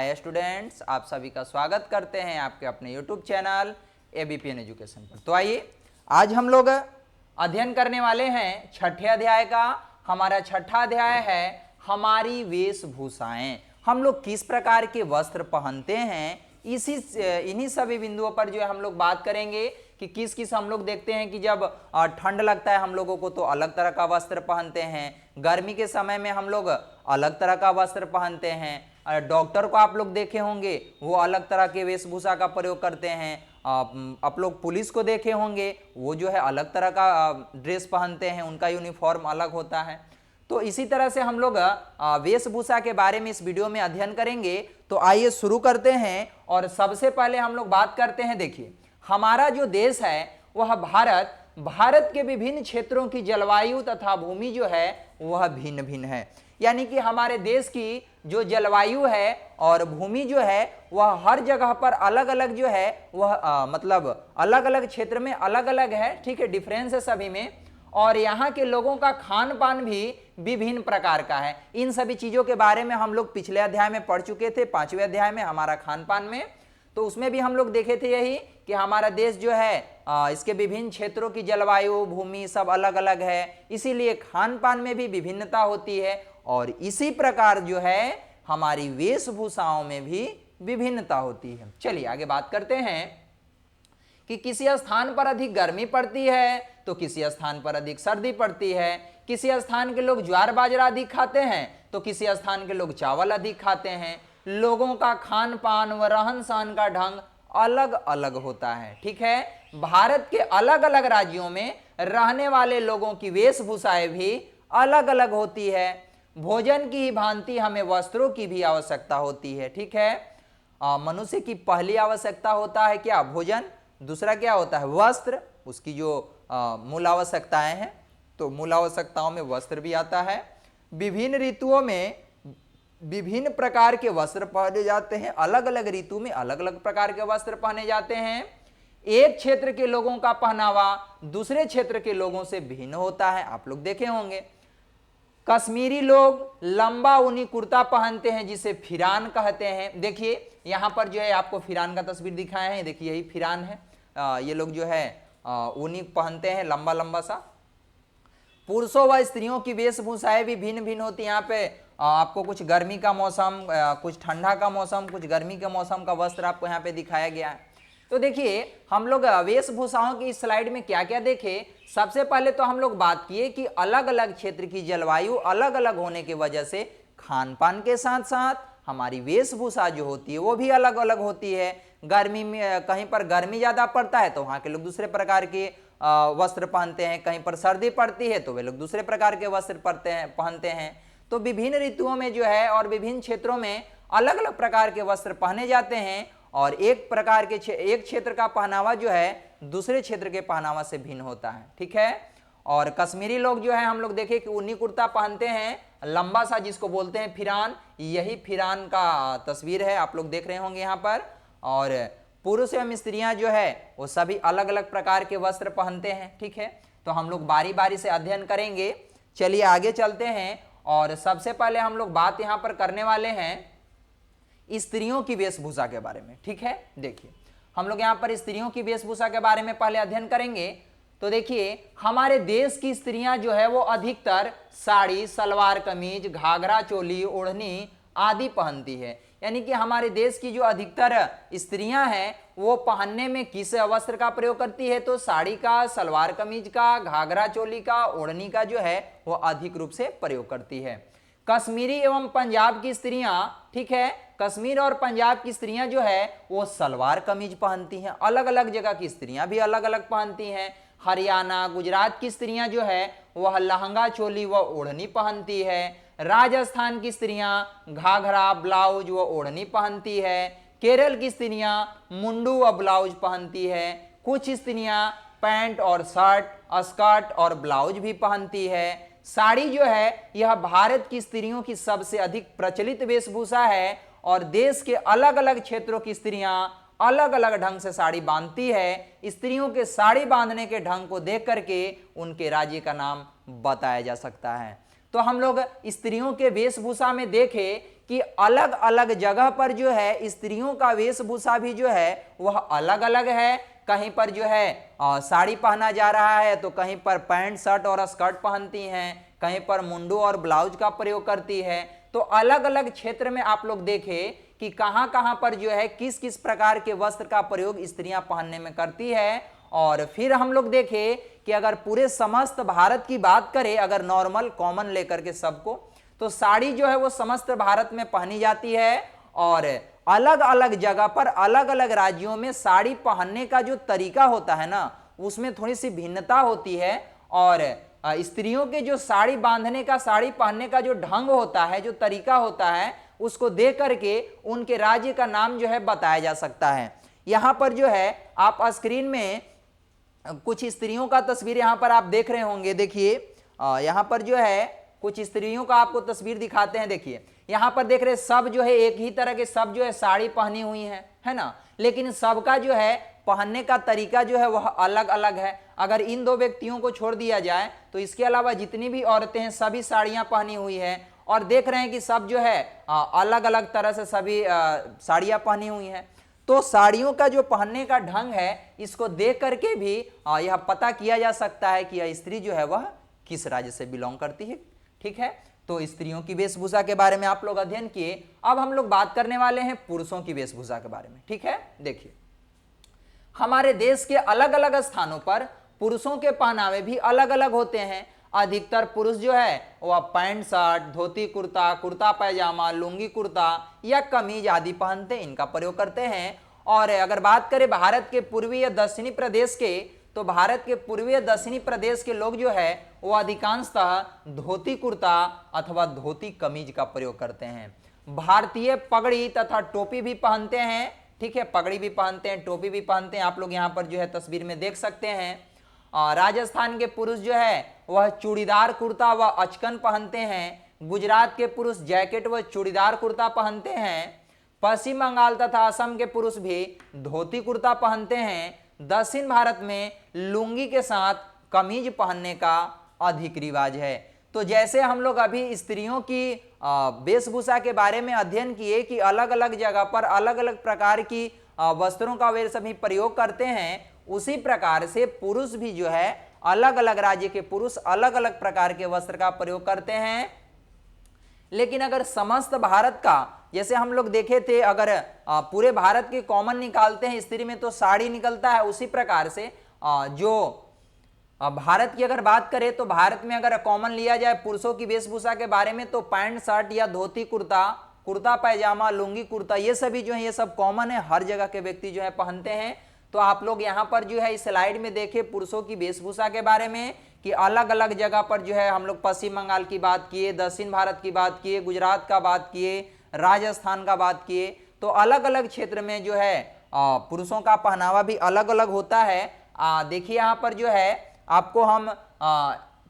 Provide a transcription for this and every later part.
Hi students, आप सभी का स्वागत करते हैं आपके अपने यूट्यूब चैनल एबीपीएन एजुकेशन पर। तो आइए आज हम लोग अध्ययन करने वाले हैं छठे अध्याय का। हमारा छठा अध्याय है हमारी वेशभूषाएं। हम लोग किस प्रकार के वस्त्र पहनते हैं, इन्हीं सभी बिंदुओं पर जो है हम लोग बात करेंगे कि किस किस हम लोग देखते हैं कि जब ठंड लगता है हम लोगों को तो अलग तरह का वस्त्र पहनते हैं, गर्मी के समय में हम लोग अलग तरह का वस्त्र पहनते हैं। डॉक्टर को आप लोग देखे होंगे वो अलग तरह के वेशभूषा का प्रयोग करते हैं। आप लोग पुलिस को देखे होंगे वो जो है अलग तरह का ड्रेस पहनते हैं, उनका यूनिफॉर्म अलग होता है। तो इसी तरह से हम लोग वेशभूषा के बारे में इस वीडियो में अध्ययन करेंगे। तो आइए शुरू करते हैं। और सबसे पहले हम लोग बात करते हैं, देखिए हमारा जो देश है वह भारत के विभिन्न क्षेत्रों की जलवायु तथा भूमि जो है वह भिन्न भिन्न है। यानी कि हमारे देश की जो जलवायु है और भूमि जो है वह हर जगह पर अलग अलग जो है वह मतलब अलग अलग क्षेत्र में अलग अलग है, ठीक है, डिफरेंस है सभी में। और यहाँ के लोगों का खान पान भी विभिन्न प्रकार का है। इन सभी चीजों के बारे में हम लोग पिछले अध्याय में पढ़ चुके थे, 5वें अध्याय में हमारा खान पान में। तो उसमें भी हम लोग देखे थे यही कि हमारा देश जो है इसके विभिन्न क्षेत्रों की जलवायु भूमि सब अलग अलग है, इसीलिए खान पान में भी विभिन्नता होती है। और इसी प्रकार जो है हमारी वेशभूषाओं में भी विभिन्नता होती है। चलिए आगे बात करते हैं कि किसी स्थान पर अधिक गर्मी पड़ती है तो किसी स्थान पर अधिक सर्दी पड़ती है। किसी स्थान के लोग ज्वार बाजरा अधिक खाते हैं तो किसी स्थान के लोग चावल अधिक खाते हैं। लोगों का खान पान व रहन सहन का ढंग अलग अलग होता है, ठीक है। भारत के अलग अलग राज्यों में रहने वाले लोगों की वेशभूषाएं भी अलग अलग होती है। भोजन की ही भांति हमें वस्त्रों की भी आवश्यकता होती है, ठीक है। मनुष्य की पहली आवश्यकता होता है क्या? भोजन। दूसरा क्या होता है? वस्त्र। उसकी जो मूल आवश्यकताएं हैं तो मूल आवश्यकताओं में वस्त्र भी आता है। विभिन्न ऋतुओं में विभिन्न प्रकार के वस्त्र पहने जाते हैं, अलग अलग ऋतु में अलग अलग प्रकार के वस्त्र पहने जाते हैं। एक क्षेत्र के लोगों का पहनावा दूसरे क्षेत्र के लोगों से भिन्न होता है, आप लोग देखे होंगे। कश्मीरी लोग लंबा ऊनी कुर्ता पहनते हैं जिसे फिरान कहते हैं। देखिए यहां पर जो है आपको फिरान का तस्वीर दिखाए हैं, देखिए यही फिरान है। ये लोग जो है ऊनी पहनते हैं लंबा लंबा सा। पुरुषों व स्त्रियों की वेशभूषाएं भी भिन्न भिन्न होती है। यहाँ पे आपको कुछ गर्मी का मौसम, कुछ ठंडा का मौसम, कुछ गर्मी के मौसम का वस्त्र आपको यहाँ पे दिखाया गया है। तो देखिए हम लोग वेशभूषाओं की इस स्लाइड में क्या क्या देखे। सबसे पहले तो हम लोग बात किए कि अलग अलग क्षेत्र की जलवायु अलग अलग होने की वजह से खान पान के साथ साथ हमारी वेशभूषा जो होती है वो भी अलग अलग होती है। गर्मी में कहीं पर गर्मी ज्यादा पड़ता है तो वहाँ के लोग दूसरे प्रकार के वस्त्र पहनते हैं, कहीं पर सर्दी पड़ती है तो वे लोग दूसरे प्रकार के वस्त्र पहनते हैं। तो विभिन्न ऋतुओं में जो है और विभिन्न क्षेत्रों में अलग अलग प्रकार के वस्त्र पहने जाते हैं। और एक क्षेत्र का पहनावा जो है दूसरे क्षेत्र के पहनावा से भिन्न होता है, ठीक है। और कश्मीरी लोग जो है हम लोग देखे कि ऊनी कुर्ता पहनते हैं लंबा सा, जिसको बोलते हैं फिरान। यही फिरान का तस्वीर है, आप लोग देख रहे होंगे यहाँ पर। और पुरुष एवं स्त्रियां जो है वो सभी अलग अलग प्रकार के वस्त्र पहनते हैं, ठीक है। तो हम लोग बारी बारी से अध्ययन करेंगे। चलिए आगे चलते हैं। और सबसे पहले हम लोग बात यहाँ पर करने वाले हैं स्त्रियों की वेशभूषा के बारे में, ठीक है। देखिए हम लोग यहाँ पर स्त्रियों की वेशभूषा के बारे में पहले अध्ययन करेंगे। तो देखिए हमारे देश की स्त्रियां जो है वो अधिकतर साड़ी, सलवार कमीज, घाघरा चोली, ओढ़नी आदि पहनती है। यानी कि हमारे देश की जो अधिकतर स्त्रियां हैं वो पहनने में किस वस्त्र का प्रयोग करती है? तो साड़ी का, सलवार कमीज का, घाघरा चोली का, ओढ़नी का जो है वो अधिक रूप से प्रयोग करती है। कश्मीरी एवं पंजाब की स्त्रियां, ठीक है, कश्मीर और पंजाब की स्त्रियां जो है वो सलवार कमीज पहनती हैं। अलग अलग जगह की स्त्रियां भी अलग अलग पहनती हैं। हरियाणा, गुजरात की स्त्रियां जो है वह लहंगा चोली व ओढ़नी पहनती है। राजस्थान की स्त्रियां घाघरा, ब्लाउज व ओढ़नी पहनती है। केरल की स्त्रियां मुंडू व ब्लाउज पहनती है। कुछ स्त्रियां पैंट और शर्ट, स्कर्ट और ब्लाउज भी पहनती है। साड़ी जो है यह भारत की स्त्रियों की सबसे अधिक प्रचलित वेशभूषा है। और देश के अलग अलग क्षेत्रों की स्त्रियां अलग अलग ढंग से साड़ी बांधती है। स्त्रियों के साड़ी बांधने के ढंग को देख करके उनके राज्य का नाम बताया जा सकता है। तो हम लोग स्त्रियों के वेशभूषा में देखें कि अलग अलग जगह पर जो है स्त्रियों का वेशभूषा भी जो है वह अलग अलग है। कहीं पर जो है साड़ी पहना जा रहा है, तो कहीं पर पैंट शर्ट और स्कर्ट पहनती हैं, कहीं पर मुंडू और ब्लाउज का प्रयोग करती है। तो अलग अलग क्षेत्र में आप लोग देखें कि कहां कहां पर जो है किस किस प्रकार के वस्त्र का प्रयोग स्त्रियां पहनने में करती है। और फिर हम लोग देखें कि अगर पूरे समस्त भारत की बात करें, अगर नॉर्मल कॉमन लेकर के सबको, तो साड़ी जो है वो समस्त भारत में पहनी जाती है। और अलग अलग जगह पर अलग अलग राज्यों में साड़ी पहनने का जो तरीका होता है ना, उसमें थोड़ी सी भिन्नता होती है। और स्त्रियों के जो साड़ी बांधने का, साड़ी पहनने का जो ढंग होता है, जो तरीका होता है, उसको देख करके उनके राज्य का नाम जो है बताया जा सकता है। यहां पर जो है आप स्क्रीन में कुछ स्त्रियों का तस्वीर यहां पर आप देख रहे होंगे। देखिए यहां पर जो है कुछ स्त्रियों का आपको तस्वीर दिखाते हैं। देखिए यहां पर देख रहे सब जो है एक ही तरह के सब जो है साड़ी पहनी हुई है ना, लेकिन सबका जो है पहनने का तरीका जो है वह अलग अलग है। अगर इन दो व्यक्तियों को छोड़ दिया जाए तो इसके अलावा जितनी भी औरतें हैं सभी साड़ियां पहनी हुई है। और देख रहे हैं कि सब जो है अलग अलग तरह से सभी साड़ियां पहनी हुई हैं। तो साड़ियों का जो पहनने का ढंग है, इसको देख करके भी यह पता किया जा सकता है कि यह स्त्री जो है वह किस राज्य से बिलोंग करती है। ठीक है, तो स्त्रियों की वेशभूषा के बारे में आप लोग अध्ययन किए। अब हम लोग बात करने वाले हैं पुरुषों की वेशभूषा के बारे में। ठीक है, देखिए हमारे देश के अलग अलग स्थानों पर पुरुषों के पहनावे भी अलग अलग होते हैं। अधिकतर पुरुष जो है वह पैंट शर्ट, धोती कुर्ता, कुर्ता पैजामा, लुंगी कुर्ता या कमीज आदि पहनते, इनका प्रयोग करते हैं। और अगर बात करें भारत के पूर्वी या दक्षिणी प्रदेश के, तो भारत के पूर्वी या दक्षिणी प्रदेश के लोग जो है वो अधिकांशतः धोती कुर्ता अथवा धोती कमीज का प्रयोग करते हैं। भारतीय पगड़ी तथा टोपी भी पहनते हैं। ठीक है, पगड़ी भी पहनते हैं, टोपी भी पहनते हैं। आप लोग यहाँ पर जो है तस्वीर में देख सकते हैं। राजस्थान के पुरुष जो है वह चूड़ीदार कुर्ता व अचकन पहनते हैं। गुजरात के पुरुष जैकेट व चूड़ीदार कुर्ता पहनते हैं। पश्चिम बंगाल तथा असम के पुरुष भी धोती कुर्ता पहनते हैं। दक्षिण भारत में लुंगी के साथ कमीज पहनने का अधिक रिवाज है। तो जैसे हम लोग अभी स्त्रियों की वेशभूषा के बारे में अध्ययन किए कि अलग अलग जगह पर अलग अलग प्रकार की वस्त्रों का वे सभी प्रयोग करते हैं, उसी प्रकार से पुरुष भी जो है अलग अलग राज्य के पुरुष अलग अलग प्रकार के वस्त्र का प्रयोग करते हैं। लेकिन अगर समस्त भारत का, जैसे हम लोग देखे थे, अगर पूरे भारत के कॉमन निकालते हैं स्त्री में तो साड़ी निकलता है, उसी प्रकार से जो भारत की अगर बात करें तो भारत में अगर कॉमन लिया जाए पुरुषों की वेशभूषा के बारे में तो पैंट शर्ट या धोती कुर्ता, कुर्ता पैजामा, लुंगी कुर्ता, ये सभी जो है ये सब कॉमन है, हर जगह के व्यक्ति जो है पहनते हैं। तो आप लोग यहाँ पर जो है इस स्लाइड में देखें पुरुषों की वेशभूषा के बारे में कि अलग अलग जगह पर जो है हम लोग पश्चिम बंगाल की बात किए, दक्षिण भारत की बात किए, गुजरात का बात किए, राजस्थान का बात किए। तो अलग अलग क्षेत्र में जो है पुरुषों का पहनावा भी अलग अलग होता है। देखिए यहाँ पर जो है आपको हम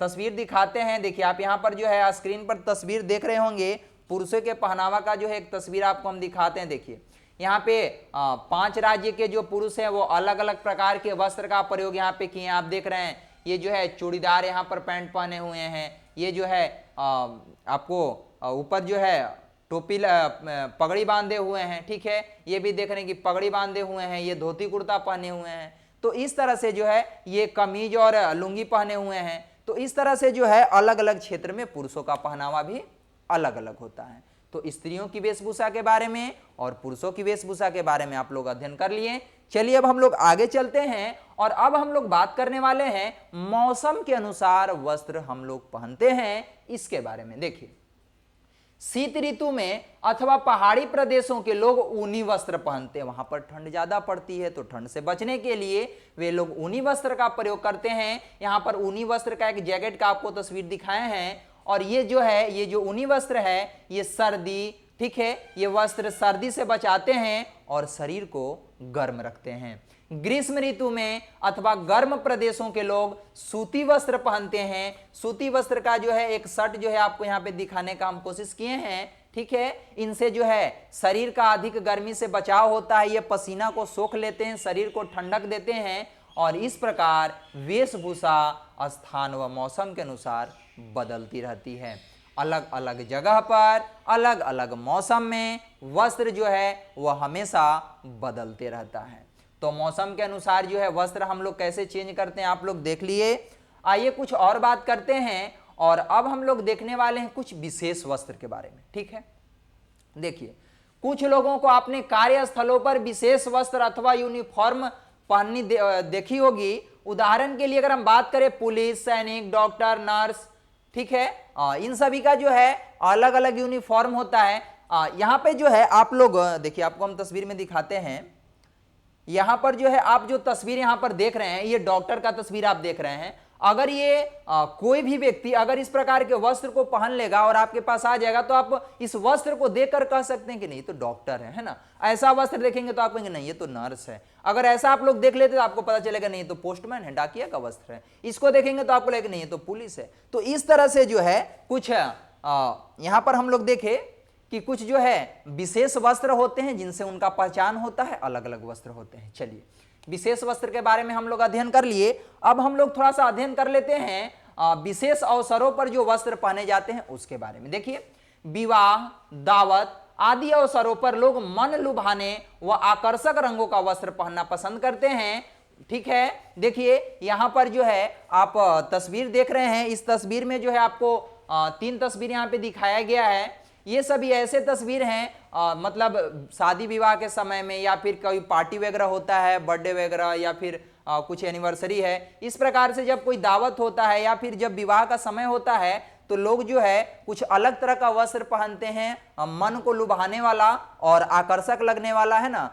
तस्वीर दिखाते हैं। देखिए आप यहाँ पर जो है स्क्रीन पर तस्वीर देख रहे होंगे, पुरुषों के पहनावा का जो है एक तस्वीर आपको हम दिखाते हैं। देखिए यहाँ पे 5 राज्य के जो पुरुष हैं वो अलग अलग प्रकार के वस्त्र का प्रयोग यहाँ पे किए हैं। आप देख रहे हैं ये जो है चूड़ीदार यहाँ पर पैंट पहने हुए हैं, ये जो है आपको ऊपर जो है टोपी पगड़ी बांधे हुए हैं। ठीक है, ये भी देख रहे हैं कि पगड़ी बांधे हुए हैं, ये धोती कुर्ता पहने हुए हैं। तो इस तरह से जो है ये कमीज और लुंगी पहने हुए हैं। तो इस तरह से जो है अलग अलग क्षेत्र में पुरुषों का पहनावा भी अलग अलग होता है। तो स्त्रियों की वेशभूषा के बारे में और पुरुषों की वेशभूषा के बारे में आप लोग अध्ययन कर लिए। चलिए अब हम लोग आगे चलते हैं और अब हम लोग बात करने वाले हैं मौसम के अनुसार वस्त्र हम लोग पहनते हैं, इसके बारे में। देखिए शीत ऋतु में अथवा पहाड़ी प्रदेशों के लोग ऊनी वस्त्र पहनते हैं। वहां पर ठंड ज्यादा पड़ती है तो ठंड से बचने के लिए वे लोग ऊनी वस्त्र का प्रयोग करते हैं। यहाँ पर ऊनी वस्त्र का एक जैकेट का आपको तस्वीर दिखाए हैं। और ये जो है ये जो ऊनी वस्त्र है ये सर्दी, ठीक है, ये वस्त्र सर्दी से बचाते हैं और शरीर को गर्म रखते हैं। ग्रीष्म ऋतु में अथवा गर्म प्रदेशों के लोग सूती वस्त्र पहनते हैं। सूती वस्त्र का जो है एक शर्ट जो है आपको यहाँ पे दिखाने का हम कोशिश किए हैं। ठीक है, इनसे जो है शरीर का अधिक गर्मी से बचाव होता है, ये पसीना को सोख लेते हैं, शरीर को ठंडक देते हैं और इस प्रकार वेशभूषा स्थान व मौसम के अनुसार बदलती रहती है। अलग अलग जगह पर अलग अलग मौसम में वस्त्र जो है वह हमेशा बदलते रहता है। तो मौसम के अनुसार जो है वस्त्र हम लोग कैसे चेंज करते हैं आप लोग देख लिए। आइए कुछ और बात करते हैं, और अब हम लोग देखने वाले हैं कुछ विशेष वस्त्र के बारे में। ठीक है, देखिए कुछ लोगों को अपने कार्यस्थलों पर विशेष वस्त्र अथवा यूनिफॉर्म पहननी देखी होगी। उदाहरण के लिए अगर हम बात करें पुलिस, सैनिक, डॉक्टर, नर्स, ठीक है, इन सभी का जो है अलग अलग यूनिफॉर्म होता है। यहाँ पे जो है आप लोग देखिए, आपको हम तस्वीर में दिखाते हैं। यहां पर जो है आप जो तस्वीर यहां पर देख रहे हैं, ये डॉक्टर का तस्वीर आप देख रहे हैं। अगर ये कोई भी व्यक्ति अगर इस प्रकार के वस्त्र को पहन लेगा और आपके पास आ जाएगा, तो आप इस वस्त्र को देखकर कह सकते हैं कि नहीं तो डॉक्टर है ना। ऐसा वस्त्र देखेंगे तो आप कहेंगे नहीं ये तो नर्स है। अगर ऐसा आप लोग देख लेते तो आपको पता चलेगा नहीं तो पोस्टमैन है, डाकिया का वस्त्र है। इसको देखेंगे तो आपको लगेगा नहीं ये तो पुलिस है। तो इस तरह से जो है कुछ यहां पर हम लोग देखे कि कुछ जो है विशेष वस्त्र होते हैं जिनसे उनका पहचान होता है, अलग अलग वस्त्र होते हैं। चलिए विशेष वस्त्र के बारे में हम लोग अध्ययन कर लिए। अब हम लोग थोड़ा सा अध्ययन कर लेते हैं विशेष अवसरों पर जो वस्त्र पहने जाते हैं उसके बारे में। देखिए विवाह, दावत आदि अवसरों पर लोग मन लुभाने व आकर्षक रंगों का वस्त्र पहनना पसंद करते हैं। ठीक है, देखिए यहां पर जो है आप तस्वीर देख रहे हैं। इस तस्वीर में जो है आपको 3 तस्वीर यहां पे दिखाया गया है। ये सभी ऐसे तस्वीर हैं मतलब शादी विवाह के समय में, या फिर कोई पार्टी वगैरह होता है, बर्थडे वगैरह, या फिर कुछ एनिवर्सरी है। इस प्रकार से जब कोई दावत होता है या फिर जब विवाह का समय होता है तो लोग जो है कुछ अलग तरह का वस्त्र पहनते हैं, मन को लुभाने वाला और आकर्षक लगने वाला है ना,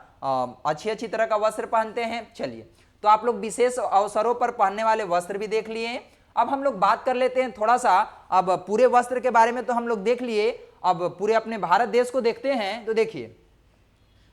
अच्छी अच्छी तरह का वस्त्र पहनते हैं। चलिए तो आप लोग विशेष अवसरों पर पहनने वाले वस्त्र भी देख लिए। अब हम लोग बात कर लेते हैं थोड़ा सा, अब पूरे वस्त्र के बारे में तो हम लोग देख लिए, अब पूरे अपने भारत देश को देखते हैं। तो देखिए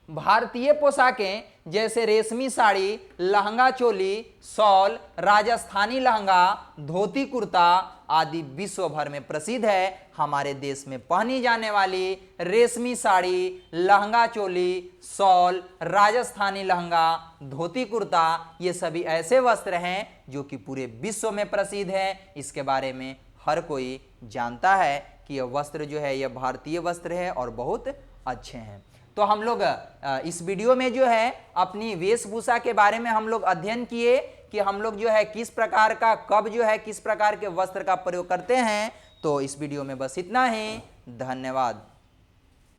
भारतीय पोशाकें जैसे रेशमी साड़ी, लहंगा चोली, शॉल, राजस्थानी लहंगा, धोती कुर्ता आदि विश्व भर में प्रसिद्ध है। हमारे देश में पहनी जाने वाली रेशमी साड़ी, लहंगा चोली, शॉल, राजस्थानी लहंगा, धोती कुर्ता ये सभी ऐसे वस्त्र हैं जो कि पूरे विश्व में प्रसिद्ध हैं। इसके बारे में हर कोई जानता है कि यह वस्त्र जो है यह भारतीय वस्त्र है और बहुत अच्छे हैं। तो हम लोग इस वीडियो में जो है अपनी वेशभूषा के बारे में हम लोग अध्ययन किए कि हम लोग जो है किस प्रकार का, कब जो है किस प्रकार के वस्त्र का प्रयोग करते हैं। तो इस वीडियो में बस इतना ही। धन्यवाद।